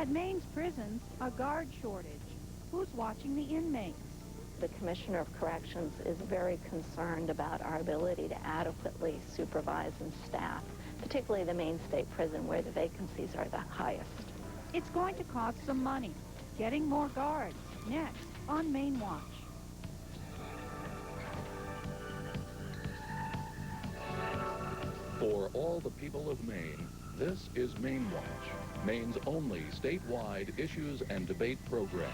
At Maine's prisons, a guard shortage. Who's watching the inmates? The Commissioner of Corrections is very concerned about our ability to adequately supervise and staff, particularly the Maine State Prison where the vacancies are the highest. It's going to cost some money. Getting more guards. Next on Maine Watch. For all the people of Maine, this is Maine Watch, Maine's only statewide issues and debate program.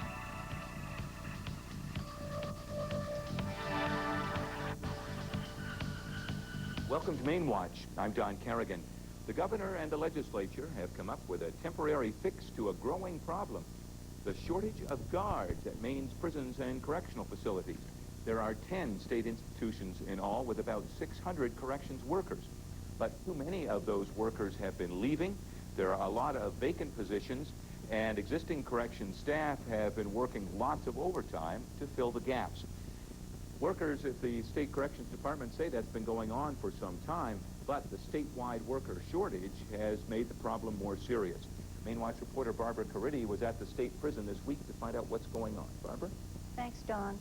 Welcome to Maine Watch. I'm Don Kerrigan. The governor and the legislature have come up with a temporary fix to a growing problem, the shortage of guards at Maine's prisons and correctional facilities. There are 10 state institutions in all with about 600 corrections workers. But too many of those workers have been leaving. There are a lot of vacant positions, and existing corrections staff have been working lots of overtime to fill the gaps. Workers at the State Corrections Department say that's been going on for some time, but the statewide worker shortage has made the problem more serious. Maine Watch reporter Barbara Caridi was at the state prison this week to find out what's going on. Barbara? Thanks, Don.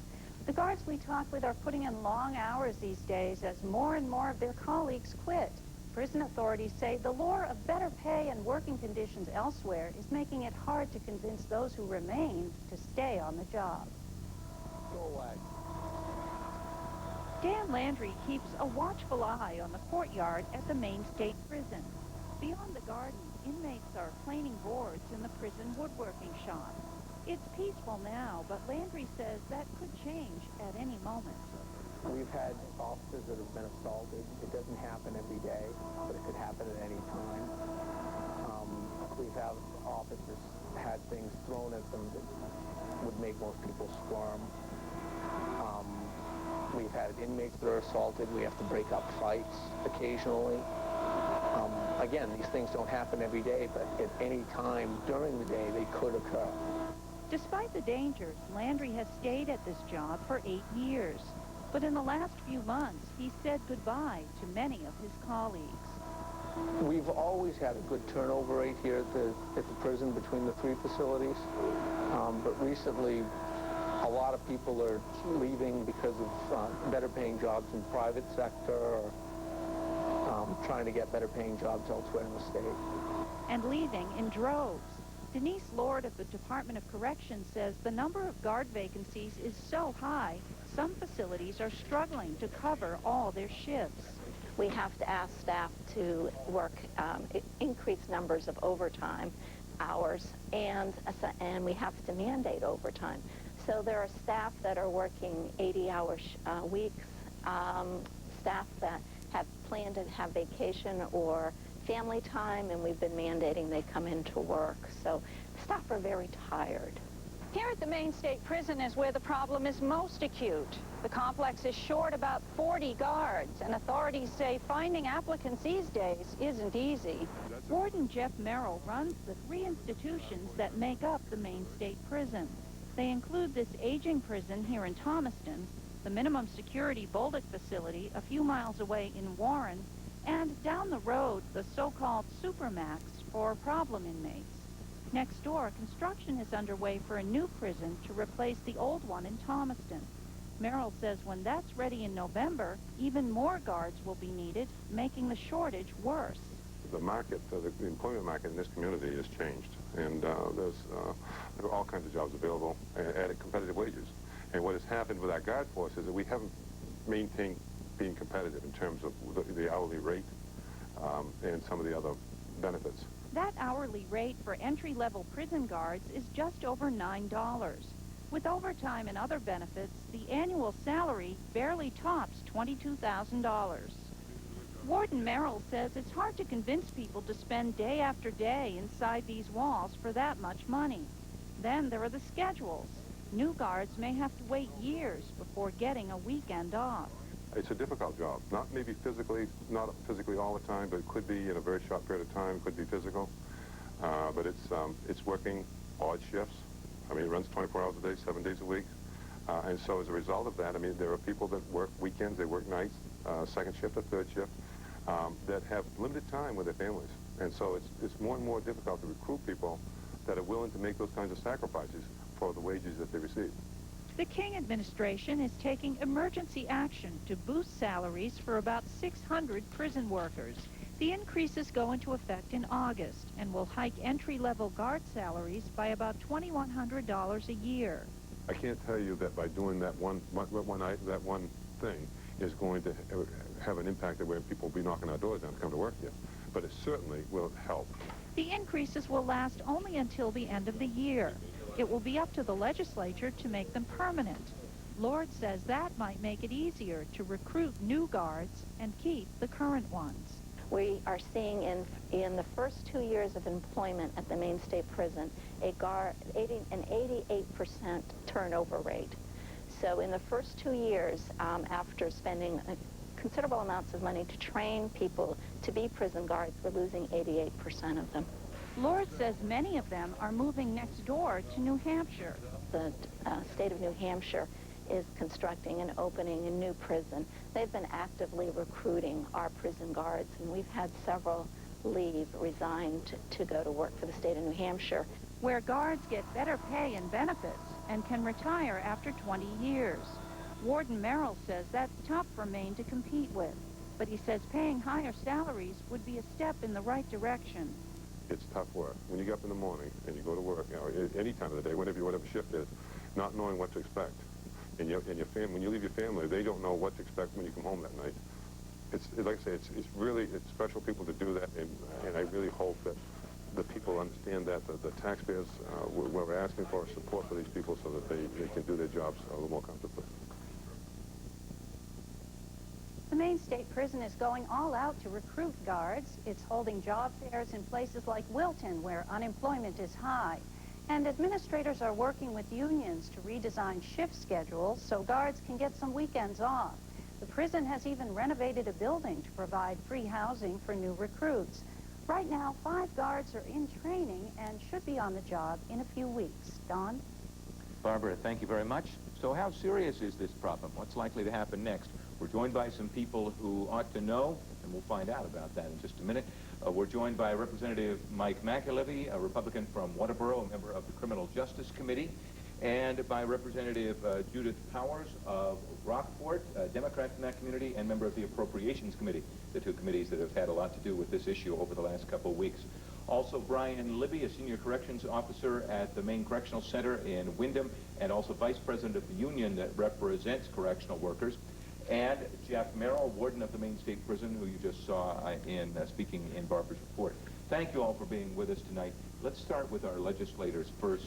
The guards we talk with are putting in long hours these days as more and more of their colleagues quit. Prison authorities say the lure of better pay and working conditions elsewhere is making it hard to convince those who remain to stay on the job. Go away. Dan Landry keeps a watchful eye on the courtyard at the Maine State Prison. Beyond the garden, inmates are planing boards in the prison woodworking shop. It's peaceful now, but Landry says that could change at any moment. We've had officers that have been assaulted. It doesn't happen every day, but it could happen at any time. We've had officers had things thrown at them that would make most people squirm. We've had inmates that are assaulted. We have to break up fights occasionally. Again, these things don't happen every day, but at any time during the day, they could occur. Despite the dangers, Landry has stayed at this job for 8 years. But in the last few months, he said goodbye to many of his colleagues. We've always had a good turnover rate here at the prison between the three facilities. But recently, a lot of people are leaving because of better paying jobs in the private sector or trying to get better paying jobs elsewhere in the state. And leaving in droves. Denise Lord of the Department of Corrections says the number of guard vacancies is so high, some facilities are struggling to cover all their shifts. We have to ask staff to work increased numbers of overtime hours, and we have to mandate overtime. So there are staff that are working 80-hour weeks, staff that have planned to have vacation or family time, and we've been mandating they come into work. So staff are very tired. Here at the Maine State Prison is where the problem is most acute. The complex is short about 40 guards, and authorities say finding applicants these days isn't easy. Warden Jeff Merrill runs the 3 institutions that make up the Maine State Prison. They include this aging prison here in Thomaston, the minimum security Bolduc facility a few miles away in Warren, and down the road, the so-called Supermax for problem inmates. Next door, construction is underway for a new prison to replace the old one in Thomaston. Merrill says when that's ready in November, even more guards will be needed, making the shortage worse. The market, the employment market in this community has changed, and there are all kinds of jobs available at competitive wages. And what has happened with our guard force is that we haven't maintained being competitive in terms of the hourly rate and some of the other benefits. That hourly rate for entry-level prison guards is just over $9. With overtime and other benefits, the annual salary barely tops $22,000. Warden Merrill says it's hard to convince people to spend day after day inside these walls for that much money. Then there are the schedules. New guards may have to wait years before getting a weekend off. It's a difficult job. Not maybe physically, not physically all the time, but it could be in a very short period of time, could be physical. But it's working odd shifts. I mean, it runs 24 hours a day, 7 days a week. And so as a result of that, I mean, there are people that work weekends, they work nights, second shift or third shift, that have limited time with their families. And so it's more and more difficult to recruit people that are willing to make those kinds of sacrifices for the wages that they receive. The King administration is taking emergency action to boost salaries for about 600 prison workers. The increases go into effect in August and will hike entry-level guard salaries by about $2,100 a year. I can't tell you that by doing that one thing is going to have an impact where people will be knocking our doors down to come to work here, but it certainly will help. The increases will last only until the end of the year. It will be up to the legislature to make them permanent. Lord says that might make it easier to recruit new guards and keep the current ones. We are seeing in the first 2 years of employment at the Maine State Prison an 88% turnover rate. So in the first 2 years, after spending considerable amounts of money to train people to be prison guards, we're losing 88% of them. Lord says many of them are moving next door to New Hampshire. The state of New Hampshire is constructing and opening a new prison. They've been actively recruiting our prison guards, and we've had several resign to go to work for the state of New Hampshire, where guards get better pay and benefits and can retire after 20 years. Warden Merrill says that's tough for Maine to compete with, but he says paying higher salaries would be a step in the right direction. It's tough work. When you get up in the morning and you go to work, any time of the day, whatever shift is, not knowing what to expect. And your family, when you leave your family, they don't know what to expect when you come home that night. It's like I say, it's special people to do that, and I really hope that the people understand that the taxpayers, we're asking for support for these people so that they can do their jobs a little more comfortably. The Maine State Prison is going all out to recruit guards. It's holding job fairs in places like Wilton, where unemployment is high. And administrators are working with unions to redesign shift schedules so guards can get some weekends off. The prison has even renovated a building to provide free housing for new recruits. Right now, 5 guards are in training and should be on the job in a few weeks. Don? Barbara, thank you very much. So how serious is this problem? What's likely to happen next? We're joined by some people who ought to know, and we'll find out about that in just a minute. We're joined by Representative Mike McAlevey, a Republican from Waterboro, a member of the Criminal Justice Committee, and by Representative Judith Powers of Rockport, a Democrat from that community and member of the Appropriations Committee, the two committees that have had a lot to do with this issue over the last couple of weeks. Also Brian Libby, a senior corrections officer at the Maine Correctional Center in Windham, and also vice president of the union that represents correctional workers. And Jeff Merrill, warden of the Maine State Prison, who you just saw in speaking in Barbara's report. Thank you all for being with us tonight. Let's start with our legislators first.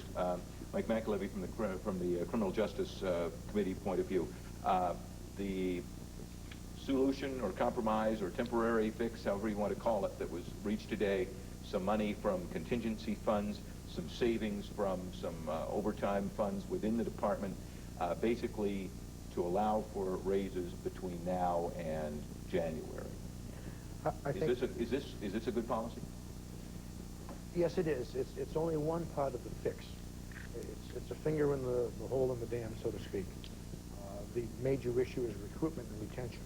Mike McAlevey from the Criminal Justice Committee point of view. The solution or compromise or temporary fix, however you want to call it, that was reached today, some money from contingency funds, some savings from some overtime funds within the department, basically to allow for raises between now and January. Is this a good policy? Yes, it is. It's only one part of the fix. It's a finger in the hole in the dam, so to speak. The major issue is recruitment and retention.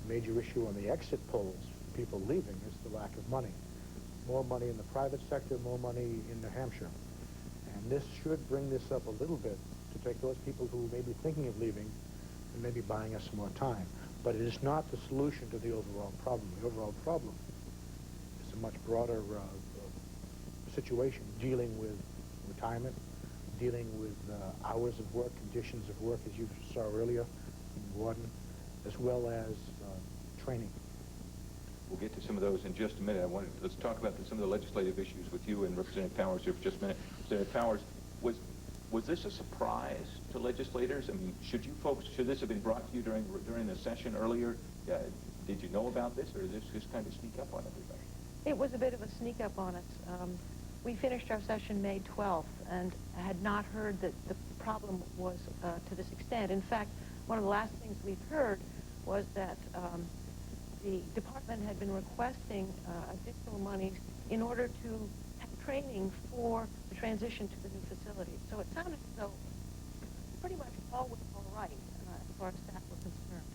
The major issue on the exit polls, people leaving, is the lack of money. More money in the private sector, more money in New Hampshire. And this should bring this up a little bit to take those people who may be thinking of leaving and maybe buying us some more time. But it is not the solution to the overall problem. The overall problem is a much broader situation, dealing with retirement, dealing with hours of work, conditions of work, as you saw earlier in Warden, as well as training. We'll get to some of those in just a minute. Let's talk about some of the legislative issues with you and Representative Powers here for just a minute. Representative Powers, was this a surprise to legislators? I mean, should this have been brought to you during the session earlier? Did you know about this, or did this just kind of sneak up on everybody? It was a bit of a sneak up on us. We finished our session May 12th and had not heard that the problem was to this extent. In fact, one of the last things we heard was that the department had been requesting additional monies in order to have training for the transition to the new facility. So it sounded as though pretty much all was all right as far as staff were concerned.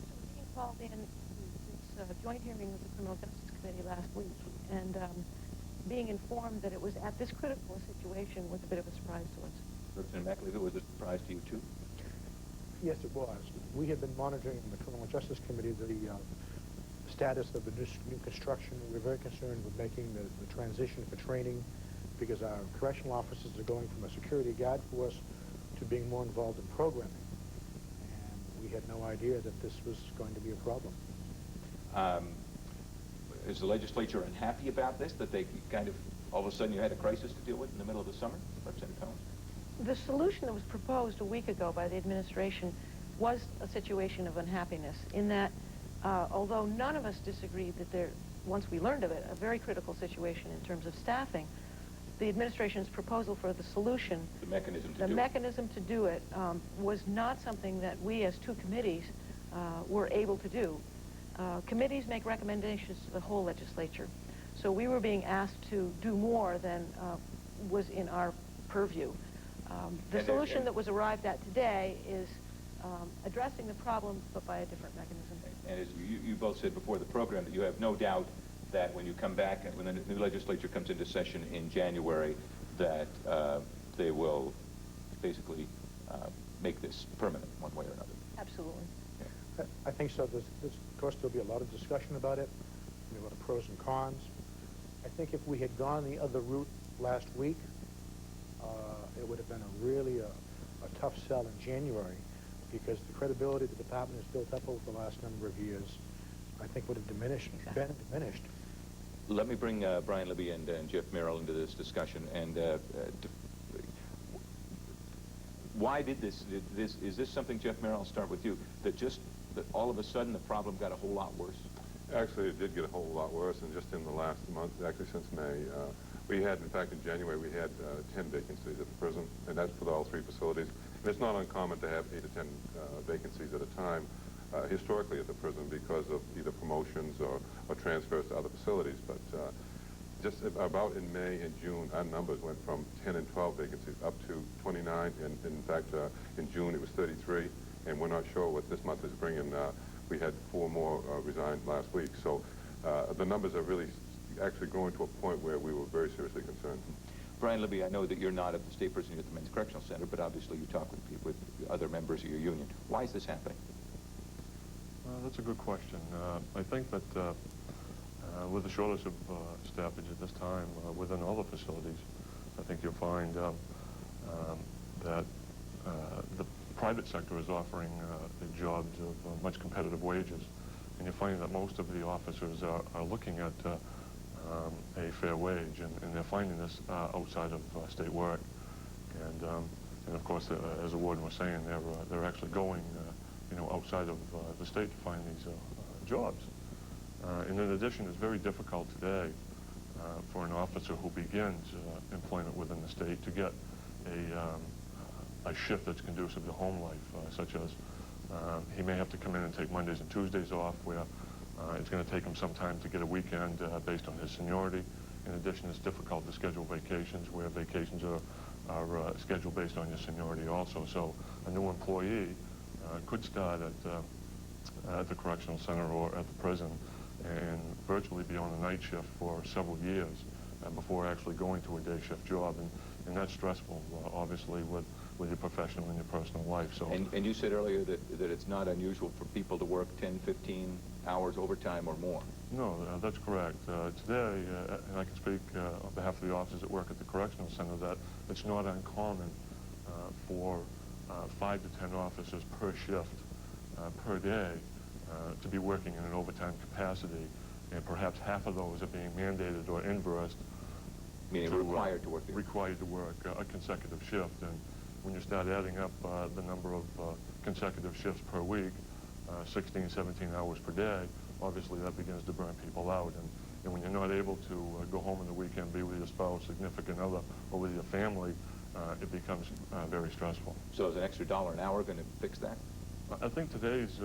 So being called in to this joint hearing with the Criminal Justice Committee last week, and being informed that it was at this critical situation was a bit of a surprise to us. Representative McAleer, was it a surprise to you, too? Yes, it was. We had been monitoring in the Criminal Justice Committee the status of the new construction. We're very concerned with making the transition for training because our correctional officers are going from a security guard force to being more involved in programming. And we had no idea that this was going to be a problem. Is the legislature unhappy about this, that they kind of, all of a sudden you had a crisis to deal with in the middle of the summer? Representative Collins? The solution that was proposed a week ago by the administration was a situation of unhappiness in that, although none of us disagreed that there, once we learned of it, a very critical situation in terms of staffing, the administration's proposal for the solution, the mechanism to do it, was not something that we as two committees were able to do. Committees make recommendations to the whole legislature. So we were being asked to do more than was in our purview. The solution that was arrived at today is addressing the problem, but by a different mechanism. And as you both said before the program, that you have no doubt that when you come back, when the new legislature comes into session in January, that they will basically make this permanent one way or another. Absolutely. Yeah. I think so. Of course, there'll be a lot of discussion about it. There'll be a lot of pros and cons. I think if we had gone the other route last week, it would have been a tough sell in January because the credibility the department has built up over the last number of years, I think would have diminished, been diminished. Let me bring Brian Libby and Jeff Merrill into this discussion. And why did this, is this something, Jeff Merrill, I'll start with you, that all of a sudden the problem got a whole lot worse? Actually, it did get a whole lot worse, and just in the last month, actually since May, we had, in fact, in January, we had 10 vacancies at the prison, and that's for all 3 facilities. And it's not uncommon to have 8 to 10 vacancies at a time, historically at the prison, because of either promotions or transfers to other facilities. But just about in May and June, our numbers went from 10 and 12 vacancies up to 29, and in fact, in June it was 33, and we're not sure what this month is bringing. We had 4 more resigned last week, so the numbers are really actually growing to a point where we were very seriously concerned. Brian Libby, I know that you're not at the state prison, you're at the Men's Correctional Center, but obviously you talk with other members of your union. Why is this happening? That's a good question. I think that with the shortage of staffage at this time within all the facilities, I think you'll find that the private sector is offering jobs of much competitive wages, and you find that most of the officers are looking at a fair wage, and they're finding this outside of state work. And of course, as the warden was saying, they're actually going outside of the state to find these jobs. And in addition, it's very difficult today for an officer who begins employment within the state to get a shift that's conducive to home life, such as he may have to come in and take Mondays and Tuesdays off, where it's going to take him some time to get a weekend based on his seniority. In addition, it's difficult to schedule vacations, where vacations are scheduled based on your seniority also. So a new employee could start at the correctional center or at the prison and virtually be on a night shift for several years before actually going to a day shift job. And that's stressful, obviously, with your professional and your personal life. So. And you said earlier that it's not unusual for people to work 10, 15 hours overtime or more. No, that's correct. Today, and I can speak on behalf of the officers that work at the Correctional Center, that it's not uncommon for 5 to 10 officers per shift per day to be working in an overtime capacity, and perhaps half of those are being mandated or inversed. Meaning required to work. Required to work a consecutive shift. And when you start adding up the number of consecutive shifts per week, 16, 17 hours per day, obviously that begins to burn people out. And when you're not able to go home on the weekend, be with your spouse, significant other, or with your family, it becomes very stressful. So is an extra $1 an hour going to fix that? I think today's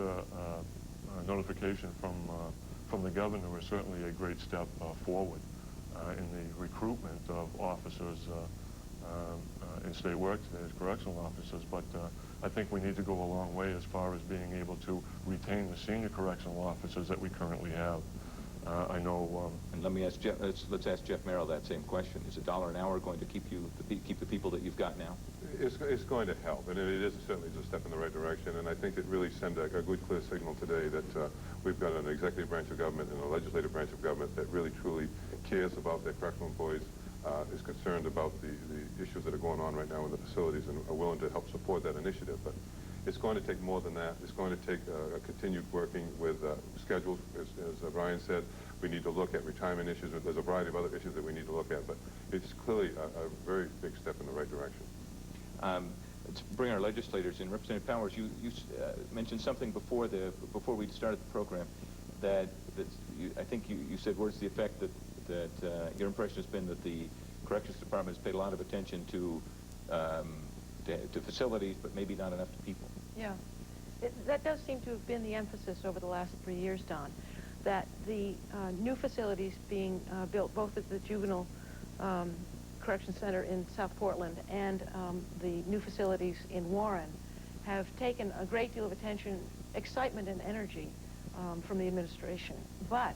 notification from the governor is certainly a great step forward in the recruitment of officers in state work today as correctional officers, but I think we need to go a long way as far as being able to retain the senior correctional officers that we currently have. I know. And let me ask Jeff. Let's ask Jeff Merrill that same question. Is $1 an hour going to keep the people that you've got now? It's going to help, and it is certainly a step in the right direction, and I think it really sent a good, clear signal today that we've got an executive branch of government and a legislative branch of government that really, truly cares about their correctional employees, is concerned about the issues that are going on right now in the facilities, and are willing to help support that initiative. But it's going to take more than that. It's going to take a continued working with schedules. As Brian said, we need to look at retirement issues. There's a variety of other issues that we need to look at, but it's clearly a very big step in the right direction. Let's bring our legislators in. Representative Powers, you mentioned something before we started the program that I think you said words to the effect that your impression has been that the Corrections Department has paid a lot of attention to facilities, but maybe not enough to people. Yeah. That does seem to have been the emphasis over the last 3 years, Don, that the new facilities being built both at the Juvenile Correction Center in South Portland and the new facilities in Warren have taken a great deal of attention, excitement, and energy from the administration. But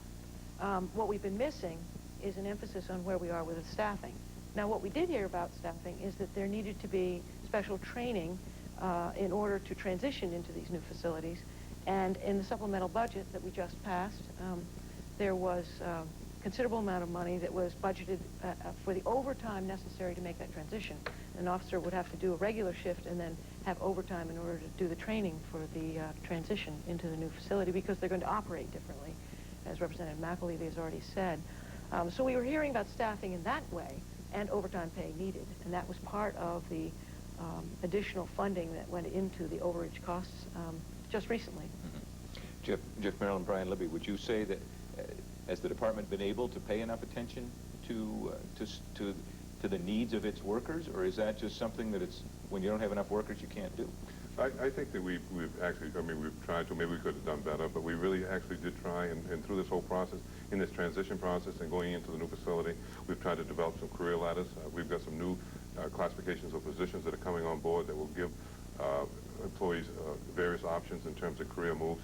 what we've been missing is an emphasis on where we are with the staffing. Now, what we did hear about staffing is that there needed to be special training in order to transition into these new facilities. And in the supplemental budget that we just passed, there was a considerable amount of money that was budgeted for the overtime necessary to make that transition. An officer would have to do a regular shift and then have overtime in order to do the training for the transition into the new facility, because they're going to operate differently, as Representative McAlevey has already said. So we were hearing about staffing in that way and overtime pay needed, and that was part of the additional funding that went into the overage costs just recently. Mm-hmm. Jeff Merrill and Brian Libby, would you say that has the department been able to pay enough attention to the needs of its workers, or is that just something that it's when you don't have enough workers you can't do? I think that we've actually, I mean, we've tried to, maybe we could have done better, but we really actually did try, and through this whole process, in this transition process and going into the new facility, we've tried to develop some career ladders. We've got some new classifications of positions that are coming on board that will give employees various options in terms of career moves.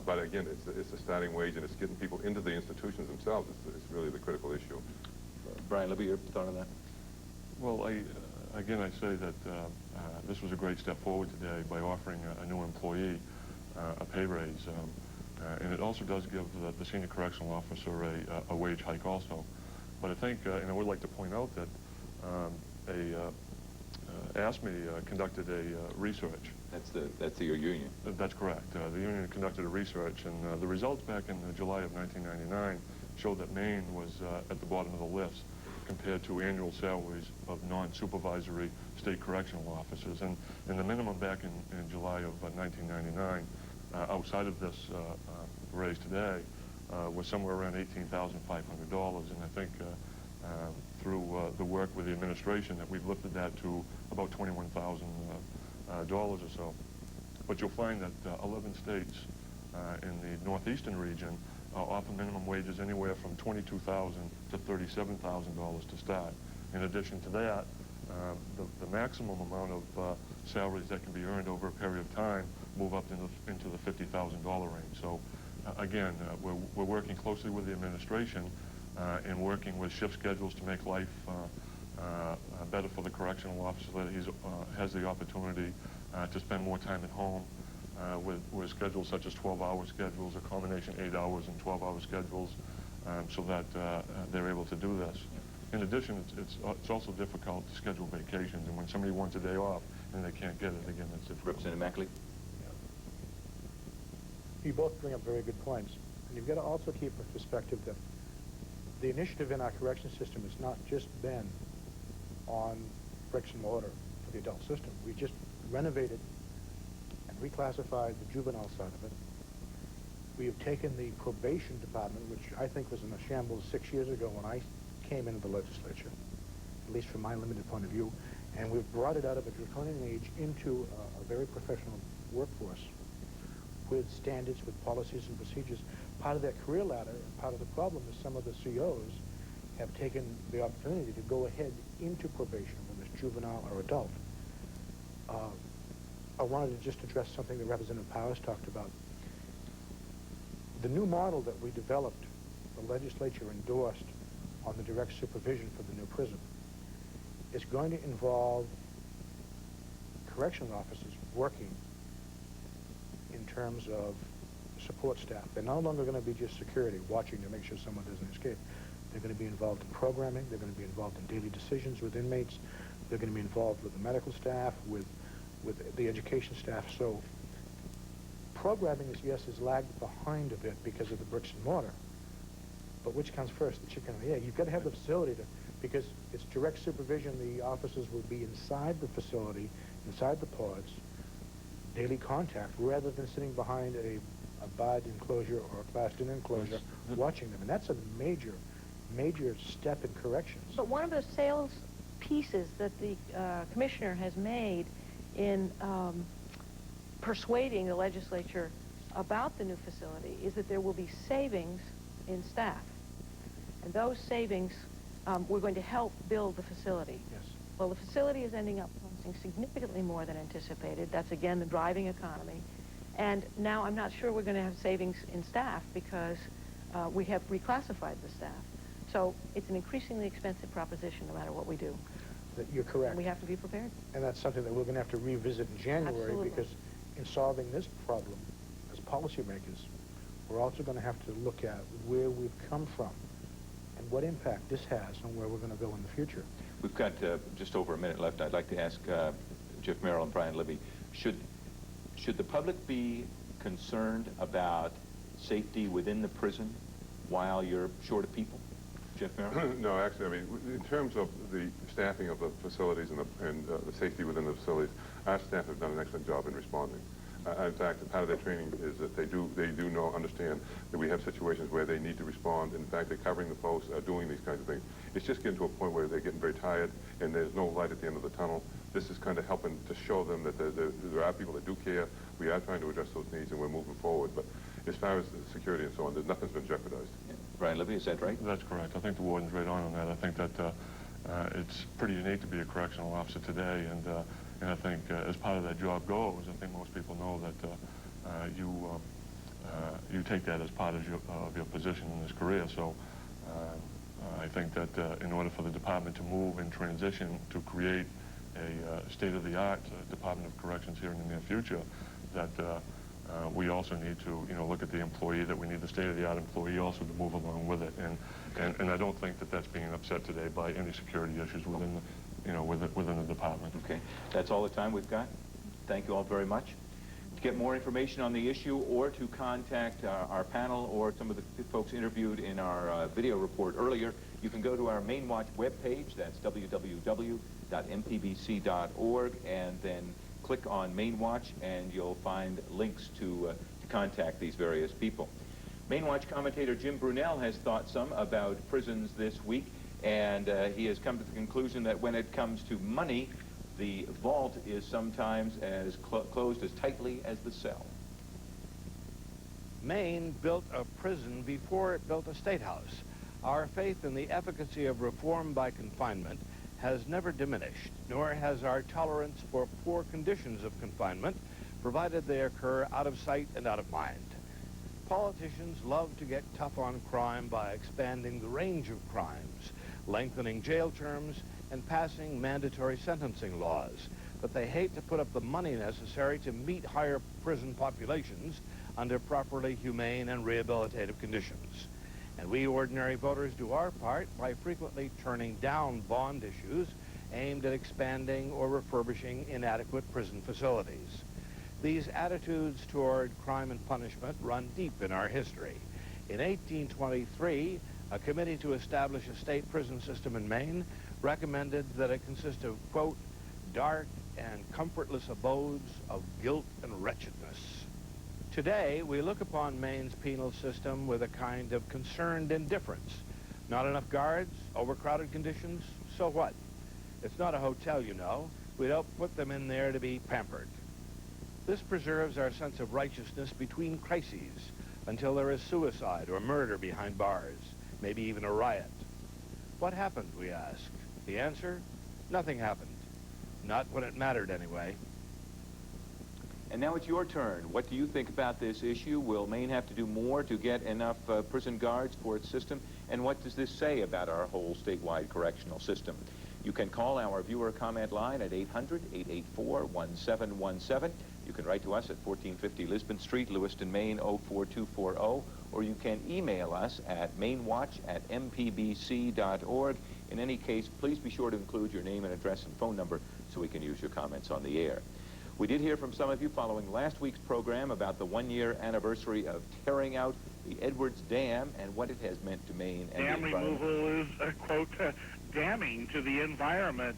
But again, it's the starting wage, and it's getting people into the institutions themselves. It's really the critical issue. Brian Libby, your thought on that? Well, again, I say that this was a great step forward today by offering a new employee a pay raise. And it also does give the senior correctional officer a wage hike also. But I think, and I would like to point out that ASME conducted a research. That's your union. That's correct. The union conducted a research, and the results back in July of 1999 showed that Maine was at the bottom of the list compared to annual salaries of non-supervisory state correctional officers. And the minimum back in July of 1999, outside of this raise today, was somewhere around $18,500. And I think through the work with the administration that we've lifted that to about $21,000 or so. But you'll find that 11 states in the northeastern region offer minimum wages anywhere from $22,000 to $37,000 to start. In addition to that, the maximum amount of salaries that can be earned over a period of time move up into the $50,000 range. So again, we're working closely with the administration and working with shift schedules to make life better for the correctional officer, that he has the opportunity to spend more time at home with schedules such as 12-hour schedules, a combination 8 hours and 12-hour schedules, so that they're able to do this. In addition, it's also difficult to schedule vacations, and when somebody wants a day off and they can't get it, again, it's difficult. Representative McAlevey? You both bring up very good points. And you've got to also keep in perspective that the initiative in our correction system has not just been on bricks and mortar for the adult system. We just renovated and reclassified the juvenile side of it. We have taken the probation department, which I think was in a shambles 6 years ago when I came into the legislature, at least from my limited point of view, and we've brought it out of a draconian age into a very professional workforce with standards, with policies and procedures. Part of that career ladder, and part of the problem is some of the COs have taken the opportunity to go ahead into probation, whether it's juvenile or adult. I wanted to just address something that Representative Powers talked about. The new model that we developed the legislature endorsed on the direct supervision for the new prison is going to involve correctional officers working in terms of support staff. They're no longer going to be just security, watching to make sure someone doesn't escape. They're going to be involved in programming. They're going to be involved in daily decisions with inmates. They're going to be involved with the medical staff, with the education staff. So programming is lagged behind a bit because of the bricks and mortar. But which comes first, the chicken or the egg? You've got to have the facility to, because it's direct supervision. The officers will be inside the facility, inside the pods, daily contact, rather than sitting behind a barred enclosure or a glassed-in enclosure watching them. And that's a major step in corrections. But one of the sales pieces that the commissioner has made in persuading the legislature about the new facility is that there will be savings in staff. And those savings, we're going to help build the facility. Yes. Well, the facility is ending up costing significantly more than anticipated. That's, again, the driving economy. And now I'm not sure we're going to have savings in staff because we have reclassified the staff. So it's an increasingly expensive proposition no matter what we do. You're correct. And we have to be prepared. And that's something that we're going to have to revisit in January. Absolutely. Because in solving this problem as policymakers, we're also going to have to look at where we've come from and what impact this has on where we're going to go in the future. We've got just over a minute left. I'd like to ask Jeff Merrill and Brian Libby, should the public be concerned about safety within the prison while you're short of people? Jeff Merrill? No, actually, I mean, in terms of the staffing of the facilities and the safety within the facilities, our staff have done an excellent job in responding. In fact, part of their training is that they do understand that we have situations where they need to respond. In fact, they're covering the posts, doing these kinds of things. It's just getting to a point where they're getting very tired and there's no light at the end of the tunnel. This is kind of helping to show them that there are people that do care. We are trying to address those needs and we're moving forward. But as far as the security and so on, nothing's been jeopardized. Yeah. Brian Libby, is that right? That's correct. I think the warden's right on that. I think that it's pretty unique to be a correctional officer today, and I think as part of that job goes, I think most people know that you take that as part of your position in this career. So I think that in order for the department to move and transition to create a state-of-the-art Department of Corrections here in the near future, that we also need to, look at the employee, that we need the state-of-the-art employee also to move along with it. And I don't think that that's being upset today by any security issues within the, within the department. Okay. That's all the time we've got. Thank you all very much. To get more information on the issue or to contact our panel or some of the folks interviewed in our video report earlier, you can go to our Main Watch webpage. That's www.mpbc.org, and then click on Main Watch, and you'll find links to contact these various people. Main Watch commentator Jim Brunel has thought some about prisons this week, and he has come to the conclusion that when it comes to money, the vault is sometimes as closed as tightly as the cell. Maine built a prison before it built a state house. Our faith in the efficacy of reform by confinement has never diminished, nor has our tolerance for poor conditions of confinement, provided they occur out of sight and out of mind. Politicians love to get tough on crime by expanding the range of crimes, lengthening jail terms, and passing mandatory sentencing laws. But they hate to put up the money necessary to meet higher prison populations under properly humane and rehabilitative conditions. And we ordinary voters do our part by frequently turning down bond issues aimed at expanding or refurbishing inadequate prison facilities. These attitudes toward crime and punishment run deep in our history. In 1823, a committee to establish a state prison system in Maine recommended that it consist of, quote, dark and comfortless abodes of guilt and wretchedness. Today, we look upon Maine's penal system with a kind of concerned indifference. Not enough guards, overcrowded conditions, so what? It's not a hotel, you know. We don't put them in there to be pampered. This preserves our sense of righteousness between crises until there is suicide or murder behind bars, maybe even a riot. What happened, we ask? The answer? Nothing happened. Not when it mattered, anyway. And now it's your turn. What do you think about this issue? Will Maine have to do more to get enough prison guards for its system? And what does this say about our whole statewide correctional system? You can call our viewer comment line at 800-884-1717. You can write to us at 1450 Lisbon Street, Lewiston, Maine, 04240, or you can email us at mainwatch@mpbc.org. In any case, please be sure to include your name and address and phone number so we can use your comments on the air. We did hear from some of you following last week's program about the one-year anniversary of tearing out the Edwards Dam and what it has meant to Maine and Dam the environment. removal is, quote, damning to the environment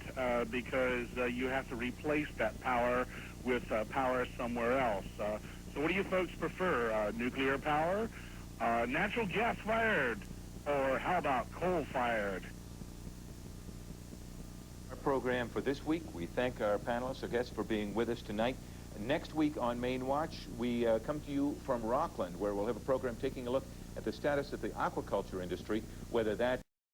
because you have to replace that power with power somewhere else. So what do you folks prefer, nuclear power, natural gas-fired, or how about coal-fired? Program for this week. We thank our panelists, our guests, for being with us tonight. Next week on Maine Watch, we come to you from Rockland, where we'll have a program taking a look at the status of the aquaculture industry, whether that